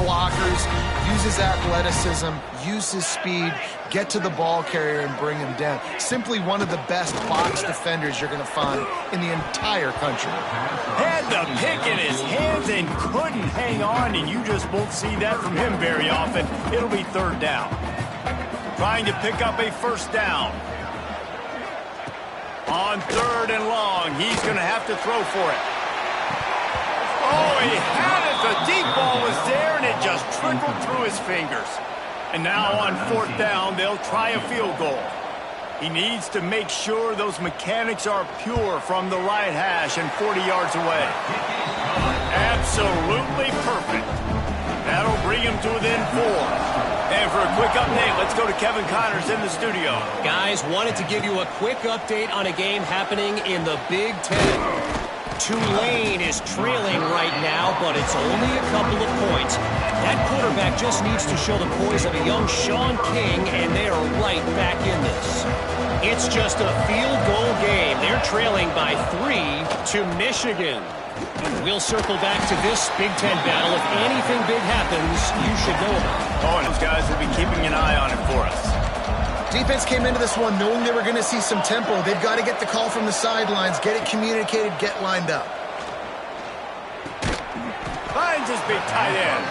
blockers, use his athleticism, use his speed, get to the ball carrier and bring him down. Simply one of the best box defenders you're going to find in the entire country. Had the pick in his hands and couldn't hang on, and you just won't see that from him very often. It'll be third down. Trying to pick up a first down. On third and long, he's going to have to throw for it. Oh, he had it. The deep ball was there, and it just trickled through his fingers. And now on fourth down, they'll try a field goal. He needs to make sure those mechanics are pure from the right hash and 40 yards away. Absolutely perfect. That'll bring him to within 4. And for a quick update, let's go to Kevin Connors in the studio. Guys, wanted to give you a quick update on a game happening in the Big Ten. Tulane is trailing right now, but it's only a couple of points. That quarterback just needs to show the poise of a young Sean King, and they are right back in this. It's just a field goal game. They're trailing by 3 to Michigan. We'll circle back to this Big Ten battle. If anything big happens, you should know about it. Oh, and those guys will be keeping an eye on it for us. Defense came into this one knowing they were going to see some tempo. They've got to get the call from the sidelines, get it communicated, get lined up. Finds his big tight end.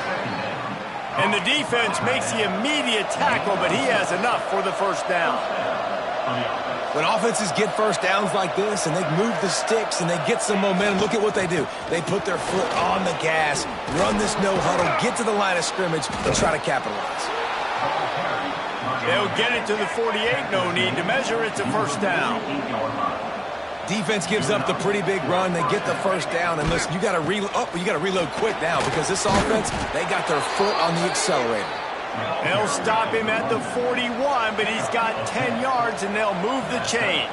And the defense makes the immediate tackle, but he has enough for the first down. When offenses get first downs like this and they move the sticks and they get some momentum, look at what they do. They put their foot on the gas, run this no huddle, get to the line of scrimmage, and try to capitalize. They'll get it to the 48, no need to measure. It's a first down. Defense gives up the pretty big run. They get the first down, and listen, you got to reload quick now because this offense, they got their foot on the accelerator. They'll stop him at the 41, but he's got 10 yards, and they'll move the chains.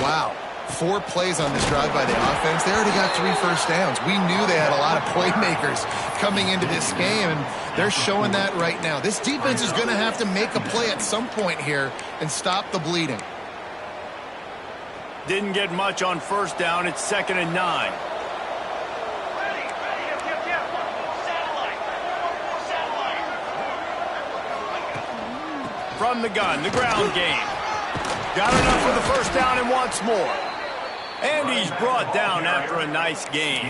Wow. 4 plays on this drive by the offense. They already got 3 first downs. We knew they had a lot of playmakers coming into this game, and they're showing that right now. This defense is going to have to make a play at some point here and stop the bleeding. Didn't get much on first down. It's 2nd and 9. From the gun, the ground game. Got enough for the first down and wants more. And he's brought down after a nice game.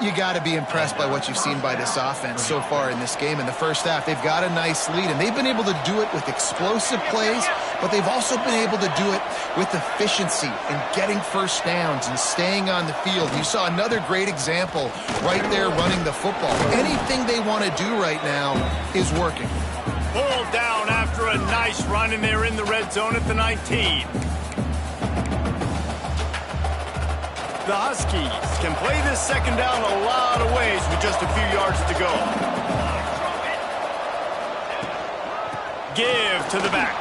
You got to be impressed by what you've seen by this offense so far in this game. In the first half, they've got a nice lead, and they've been able to do it with explosive plays, but they've also been able to do it with efficiency and getting first downs and staying on the field. You saw another great example right there running the football. Anything they want to do right now is working. Pulled down after a nice run, and they're in the red zone at the 19. The Huskies can play this second down a lot of ways with just a few yards to go. Give to the back.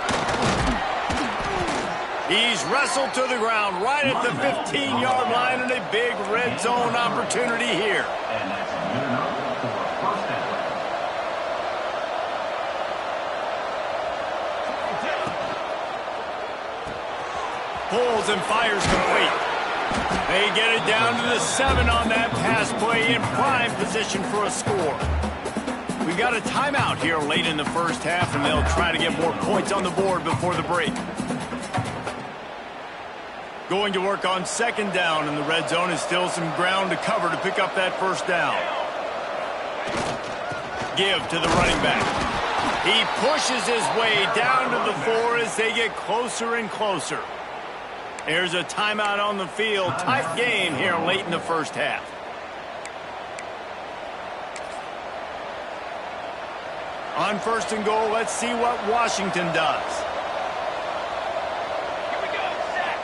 He's wrestled to the ground right at the 15-yard line, and a big red zone opportunity here. Pulls and fires complete. They get it down to the 7 on that pass play, in prime position for a score. We've got a timeout here late in the first half, and they'll try to get more points on the board before the break. Going to work on second down, and the red zone is still some ground to cover to pick up that first down. Give to the running back. He pushes his way down to the 4 as they get closer and closer. There's a timeout on the field. Tight game here late in the first half. On first and goal, let's see what Washington does. Here we go. Set.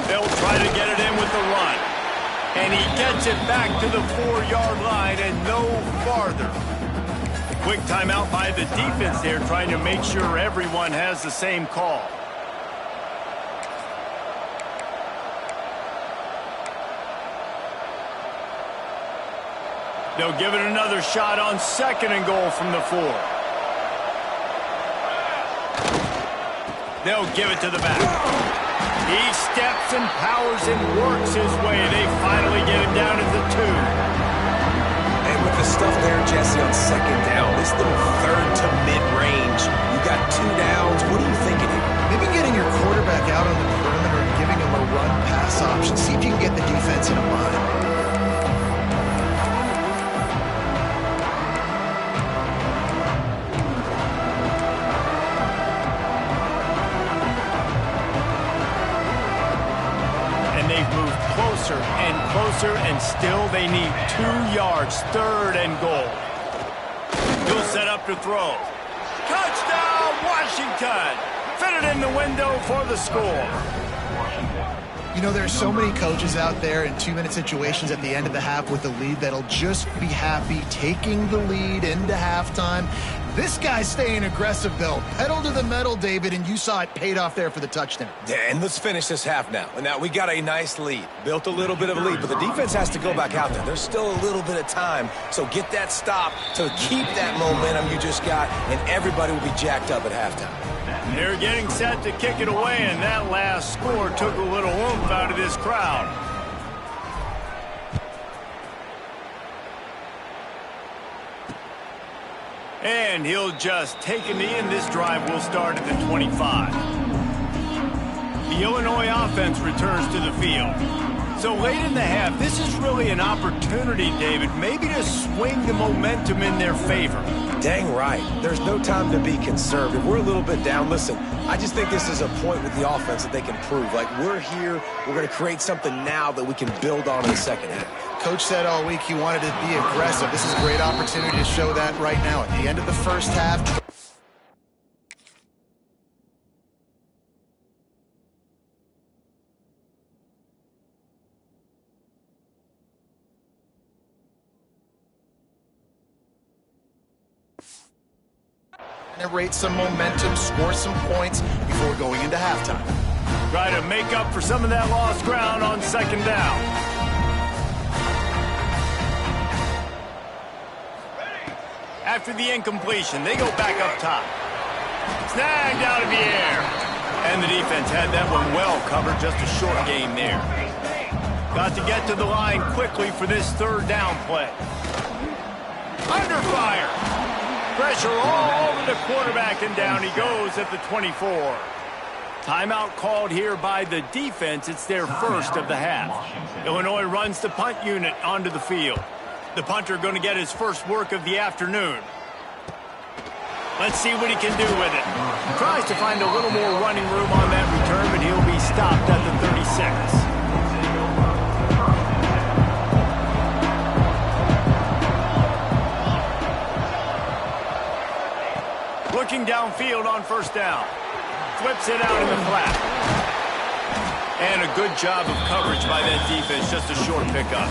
They'll try to get it in with the run. And he gets it back to the 4-yard line and no farther. Quick timeout by the defense there, trying to make sure everyone has the same call. They'll give it another shot on second and goal from the 4. They'll give it to the back. He steps and powers and works his way. They finally get him down at the 2. there, Jesse, on second down. This little third to mid-range. You got 2 downs. What are you thinking here? Maybe getting your quarterback out on the perimeter and giving him a run-pass option. See if you can get the defense in a bind. And closer, and still they need 2 yards, 3rd and goal. He'll set up to throw. Touchdown, Washington! Fit it in the window for the score. You know, there's so many coaches out there in 2-minute situations at the end of the half with a lead that'll just be happy taking the lead into halftime. This guy's staying aggressive, though. Pedal to the metal, David, and you saw it paid off there for the touchdown. Yeah, and let's finish this half now. Now, we got a nice lead. Built a little bit of a lead, but the defense has to go back out there. There's still a little bit of time, so get that stop to keep that momentum you just got, and everybody will be jacked up at halftime. They're getting set to kick it away, and that last score took a little oomph out of this crowd. And he'll just take a knee, and this drive will start at the 25. The Illinois offense returns to the field. So late in the half, this is really an opportunity, David, maybe to swing the momentum in their favor. Dang right. There's no time to be conservative. We're a little bit down. Listen, I just think this is a point with the offense that they can prove. Like, we're here, we're going to create something now that we can build on in the second half. Coach said all week he wanted to be aggressive. This is a great opportunity to show that right now. At the end of the first half, generate some momentum, score some points before going into halftime. Try to make up for some of that lost ground on second down. After the incompletion, they go back up top. Snagged out of the air. And the defense had that one well covered, just a short gain there. Got to get to the line quickly for this 3rd down play. Under fire. Pressure all over the quarterback, and down he goes at the 24. Timeout called here by the defense. It's their first of the half. Illinois runs the punt unit onto the field. The punter going to get his first work of the afternoon. Let's see what he can do with it. Tries to find a little more running room on that return, but he'll be stopped at the 36. Looking downfield on 1st down. Flips it out in the flat. And a good job of coverage by that defense. Just a short pickup.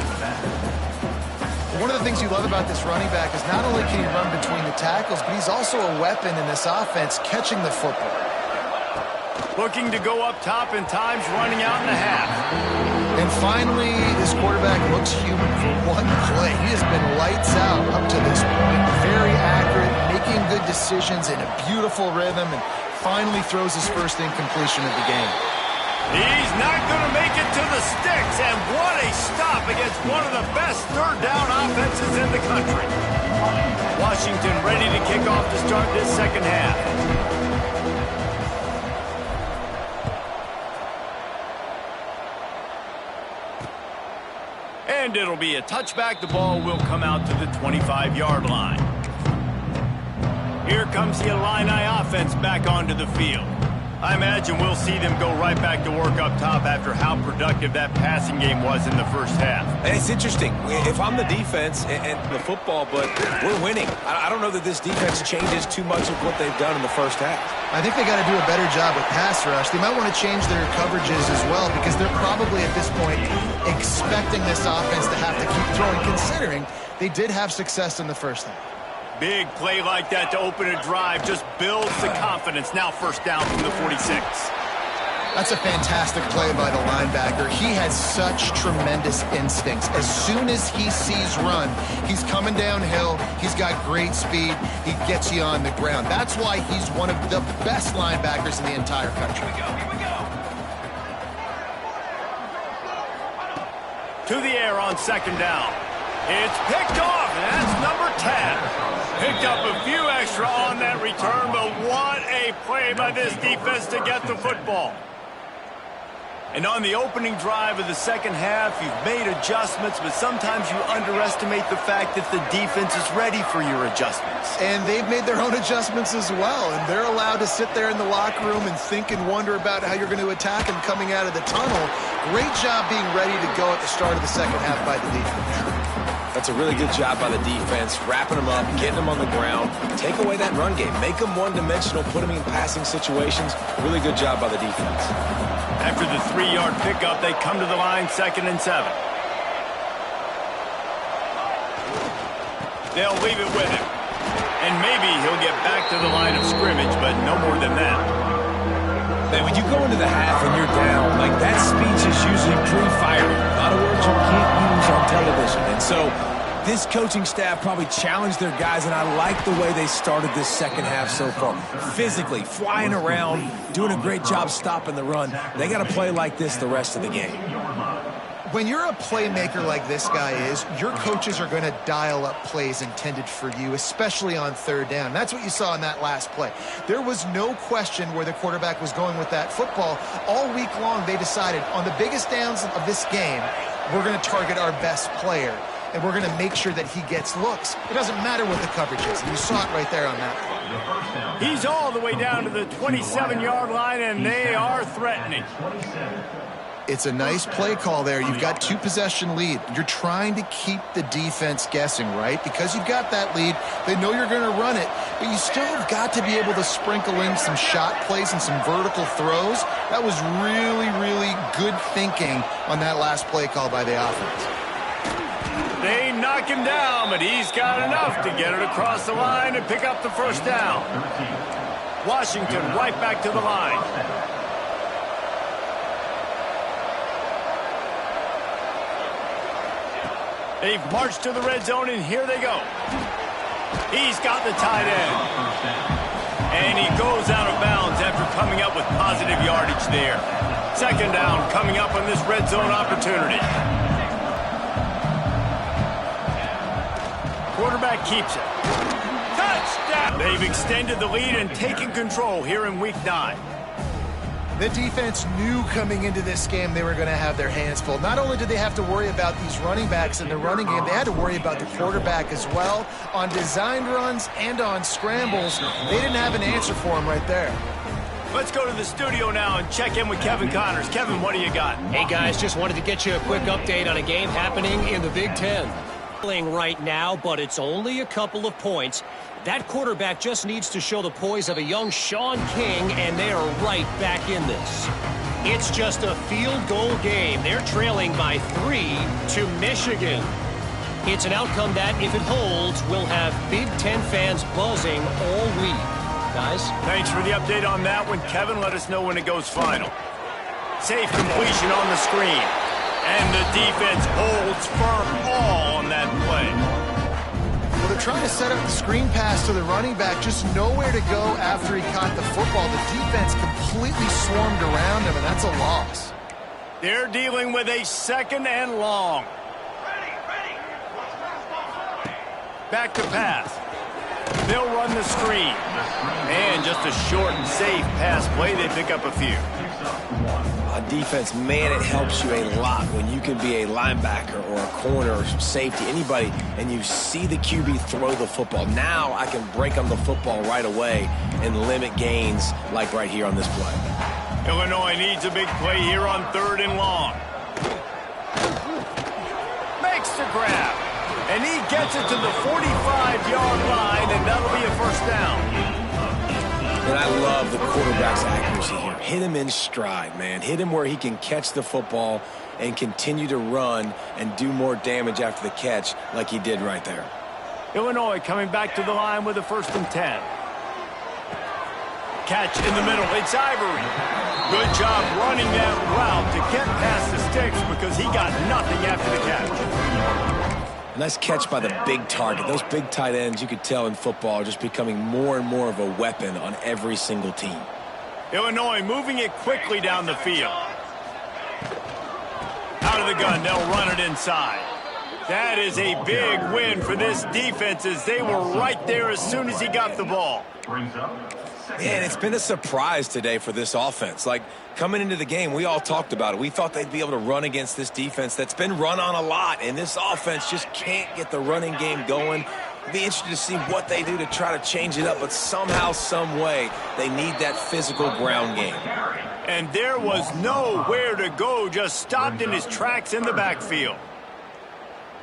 One of the things you love about this running back is not only can he run between the tackles, but he's also a weapon in this offense catching the football. Looking to go up top, and time's running out in the half. And finally, this quarterback looks human for one play. He has been lights out up to this point. Very accurate, making good decisions in a beautiful rhythm, and finally throws his first incompletion of the game. He's not going to make it to the sticks, and what a stop against one of the best 3rd down offenses in the country. Washington ready to kick off to start this second half. And it'll be a touchback. The ball will come out to the 25-yard line. Here comes the Illini offense back onto the field. I imagine we'll see them go right back to work up top after how productive that passing game was in the first half. And it's interesting. If I'm the defense and the football, but we're winning. I don't know that this defense changes too much of what they've done in the first half. I think they got to do a better job with pass rush. They might want to change their coverages as well, because they're probably at this point expecting this offense to have to keep throwing, considering they did have success in the first half. Big play like that to open a drive just builds the confidence. Now 1st down from the 46. That's a fantastic play by the linebacker. He has such tremendous instincts. As soon as he sees run, he's coming downhill. He's got great speed. He gets you on the ground. That's why he's one of the best linebackers in the entire country. Here we go. To the air on 2nd down. It's picked off, and that's number 10. Picked up a few extra on that return, but what a play by this defense to get the football. And on the opening drive of the second half, you've made adjustments, but sometimes you underestimate the fact that the defense is ready for your adjustments. And they've made their own adjustments as well, and they're allowed to sit there in the locker room and think and wonder about how you're going to attack them coming out of the tunnel. Great job being ready to go at the start of the second half by the defense. That's a really good job by the defense, wrapping them up, getting them on the ground, take away that run game, make them one-dimensional, put them in passing situations. Really good job by the defense. After the 3-yard pickup, they come to the line 2nd and 7. They'll leave it with him. And maybe he'll get back to the line of scrimmage, but no more than that. Man, when you go into the half and you're down, like that speech is usually pre-firing. A lot of words you can't use on television. And so this coaching staff probably challenged their guys, and I like the way they started this second half so far. Physically, flying around, doing a great job stopping the run. They got to play like this the rest of the game. When you're a playmaker like this guy is, your coaches are going to dial up plays intended for you, especially on 3rd down. That's what you saw in that last play. There was no question where the quarterback was going with that football. All week long, they decided on the biggest downs of this game, we're going to target our best player, and we're going to make sure that he gets looks. It doesn't matter what the coverage is, and you saw it right there on that play. He's all the way down to the 27-yard line, and they are threatening. It's a nice play call there. You've got 2-possession lead. You're trying to keep the defense guessing, right? Because you've got that lead, they know you're going to run it, but you still have got to be able to sprinkle in some shot plays and some vertical throws. That was really, really good thinking on that last play call by the offense. They knock him down, but he's got enough to get it across the line and pick up the 1st down. Washington right back to the line. They've marched to the red zone, and here they go. He's got the tight end. And he goes out of bounds after coming up with positive yardage there. 2nd down coming up on this red zone opportunity. Quarterback keeps it. Touchdown! They've extended the lead and taken control here in Week 9. The defense knew coming into this game they were going to have their hands full. Not only did they have to worry about these running backs in the running game, they had to worry about the quarterback as well. On designed runs and on scrambles, they didn't have an answer for him right there. Let's go to the studio now and check in with Kevin Connors. Kevin, what do you got? Hey, guys, just wanted to get you a quick update on a game happening in the Big Ten. Right now, but it's only a couple of points. That quarterback just needs to show the poise of a young Sean King, and they are right back in this. It's just a field goal game. They're trailing by 3 to Michigan. It's an outcome that, if it holds, will have Big Ten fans buzzing all week. Guys? Thanks for the update on that one, Kevin. Let us know when it goes final. Safe completion on the screen. And the defense holds firm all on that play. Well, they're trying to set up the screen pass to the running back, just nowhere to go after he caught the football. The defense completely swarmed around him, and that's a loss. They're dealing with a 2nd and long. Back to pass. They'll run the screen. And just a short and safe pass play. They pick up a few. Defense, man, it helps you a lot when you can be a linebacker or a corner or some safety, anybody, and you see the QB throw the football. Now I can break on the football right away and limit gains like right here on this play. Illinois needs a big play here on 3rd and long. Makes the grab. And he gets it to the 45-yard line, and that'll be a 1st down. And I love the quarterback's accuracy here. Hit him in stride, man. Hit him where he can catch the football and continue to run and do more damage after the catch like he did right there. Illinois coming back to the line with a 1st and 10. Catch in the middle. It's Ivory. Good job running that route to get past the sticks because he got nothing after the catch. Nice catch by the big target. Those big tight ends, you could tell in football, are just becoming more and more of a weapon on every single team. Illinois moving it quickly down the field. Out of the gun, they'll run it inside. That is a big win for this defense as they were right there as soon as he got the ball. Man, it's been a surprise today for this offense. Like, coming into the game, we all talked about it. We thought they'd be able to run against this defense that's been run on a lot, and this offense just can't get the running game going. It'd be interesting to see what they do to try to change it up, but somehow, some way, they need that physical ground game. And there was nowhere to go, just stopped in his tracks in the backfield.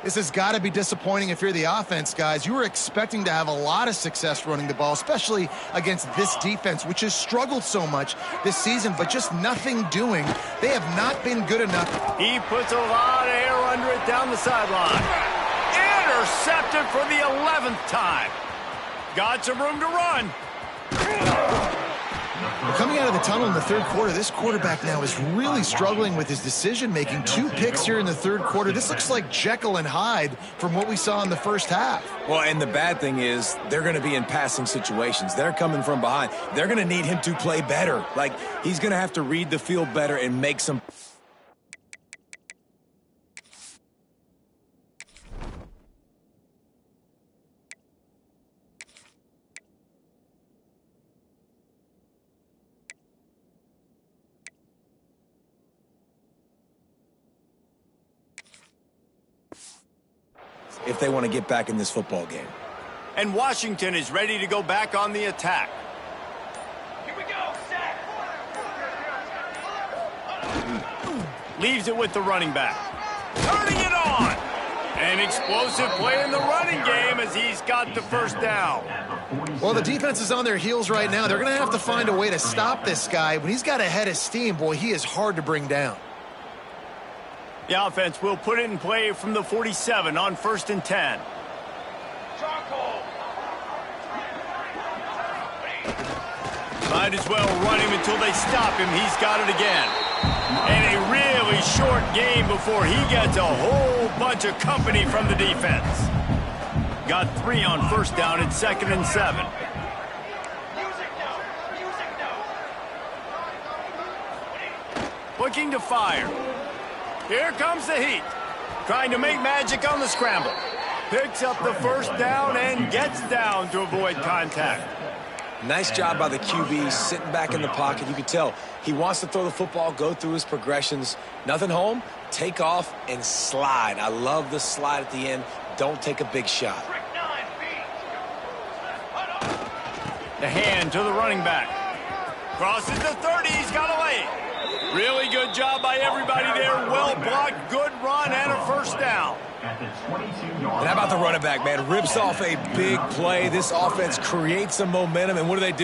This has got to be disappointing if you're the offense, guys. You were expecting to have a lot of success running the ball, especially against this defense, which has struggled so much this season, but just nothing doing. They have not been good enough. He puts a lot of air under it down the sideline. Intercepted for the 11th time. Got some room to run. Coming out of the tunnel in the third quarter, this quarterback now is really struggling with his decision-making. 2 picks here in the third quarter. This looks like Jekyll and Hyde from what we saw in the first half. Well, and the bad thing is they're going to be in passing situations. They're coming from behind. They're going to need him to play better. Like, he's going to have to read the field better and make some... if they want to get back in this football game. And Washington is ready to go back on the attack. Here we go, set. Leaves it with the running back. Turning it on. An explosive play in the running game as he's got the first down. Well, the defense is on their heels right now. They're going to have to find a way to stop this guy. When he's got a head of steam, boy, he is hard to bring down. The offense will put it in play from the 47 on 1st and 10. Might as well run him until they stop him. He's got it again. And a really short game before he gets a whole bunch of company from the defense. Got 3 on 1st down and 2nd and 7. Looking to fire. Here comes the heat. Trying to make magic on the scramble. Picks up the first down and gets down to avoid contact. Nice job by the QB, sitting back in the pocket. You can tell he wants to throw the football, go through his progressions. Nothing home, take off, and slide. I love the slide at the end. Don't take a big shot. The hand to the running back. Crosses the 30. He's got a lane. Really good job by everybody there. Well blocked, good run, and a first down. And how about the running back, man? Rips off a big play. This offense creates some momentum, and what do?